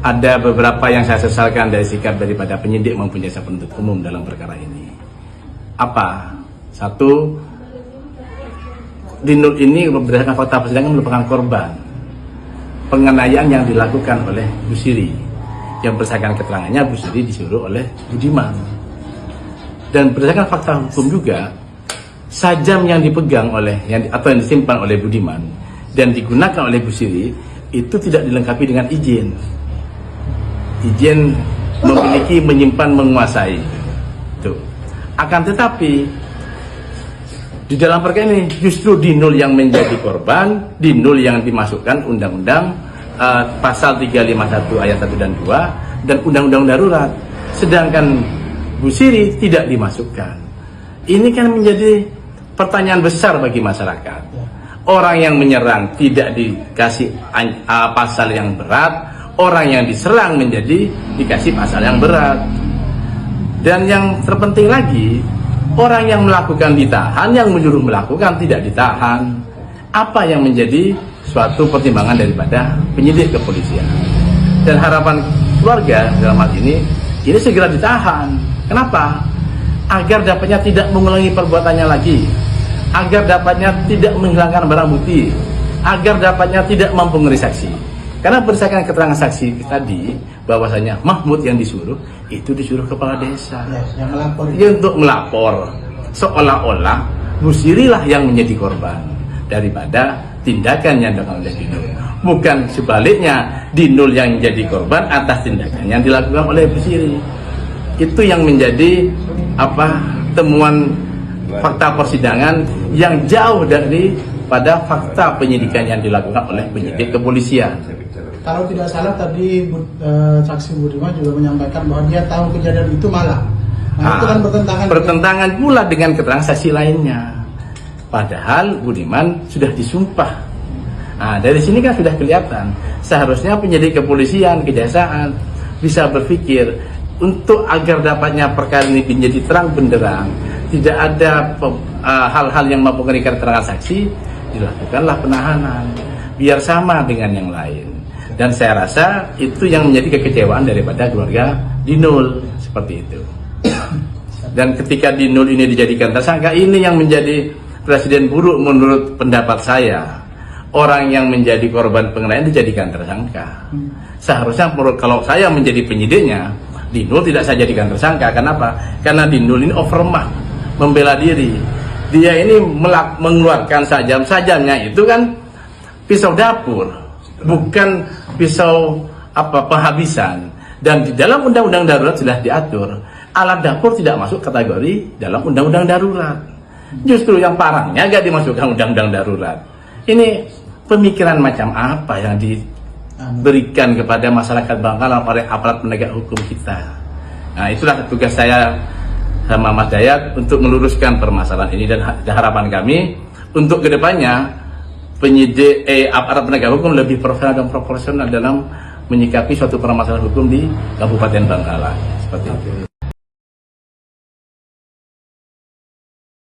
ada beberapa yang saya sesalkan dari sikap daripada penyidik maupun jaksa penuntut umum dalam perkara ini. Apa? Satu, Dinul ini berdasarkan fakta persidangan merupakan korban penganiayaan yang dilakukan oleh Bu Siri, yang berdasarkan keterangannya Bu Siri disuruh oleh Budiman. Dan berdasarkan fakta hukum juga, sajam yang dipegang oleh atau yang disimpan oleh Budiman dan digunakan oleh Bu Siri itu tidak dilengkapi dengan izin memiliki, menyimpan, menguasai. Tuh. Akan tetapi di dalam perkara ini justru Dinul yang menjadi korban, Dinul yang dimasukkan undang-undang pasal 351 ayat 1 dan 2 dan undang-undang darurat. Sedangkan Bu Siri tidak dimasukkan. Ini kan menjadi pertanyaan besar bagi masyarakat. Orang yang menyerang tidak dikasih pasal yang berat, orang yang diserang dikasih pasal yang berat. Dan yang terpenting lagi, orang yang melakukan ditahan, yang menyuruh melakukan tidak ditahan. Apa yang menjadi suatu pertimbangan daripada penyidik kepolisian. Dan harapan keluarga dalam hal ini segera ditahan. Kenapa? Agar dapatnya tidak mengulangi perbuatannya lagi, agar dapatnya tidak menghilangkan barang bukti, agar dapatnya tidak mempengaruhi saksi. Karena berdasarkan keterangan saksi tadi, bahwasanya Mahmud yang disuruh kepala desa yang melapor. Untuk melapor, seolah-olah Bu Siri lah yang menjadi korban daripada tindakan yang dilakukan oleh Dinul. Bukan sebaliknya, Dinul yang menjadi korban atas tindakan yang dilakukan oleh Bu Siri. Itu yang menjadi temuan fakta persidangan yang jauh dari pada fakta penyidikan yang dilakukan oleh penyidik kepolisian. Kalau tidak salah tadi saksi Budiman juga menyampaikan bahwa dia tahu kejadian itu malam. Itu kan bertentangan pula dengan keterangan saksi lainnya. Padahal Budiman sudah disumpah. Dari sini kan sudah kelihatan. Seharusnya penyidik kepolisian, kejaksaan bisa berpikir untuk agar dapatnya perkara ini menjadi terang benderang, tidak ada hal-hal yang mempengaruhi keterangan saksi, dilakukanlah penahanan biar sama dengan yang lain. Dan saya rasa itu yang menjadi kekecewaan daripada keluarga Dinul, seperti itu. Dan ketika Dinul ini dijadikan tersangka, ini yang menjadi presiden buruk menurut pendapat saya. Orang yang menjadi korban penganiayaan dijadikan tersangka. Seharusnya kalau saya menjadi penyidiknya, Dinul tidak saya jadikan tersangka. Kenapa? Karena Dinul ini overmah, membela diri. Dia ini mengeluarkan sajamnya itu kan pisau dapur, bukan pisau penghabisan. Dan di dalam undang-undang darurat sudah diatur alat dapur tidak masuk kategori dalam undang-undang darurat. Justru yang parahnya gak dimasukkan undang-undang darurat. Ini pemikiran macam apa yang diberikan kepada masyarakat Bangkalan oleh aparat penegak hukum kita. Itulah tugas saya sama Mas Dayat untuk meluruskan permasalahan ini, dan harapan kami untuk kedepannya penyidik aparat penegak hukum lebih profesional dan proporsional dalam menyikapi suatu permasalahan hukum di Kabupaten Bangkalan, seperti itu.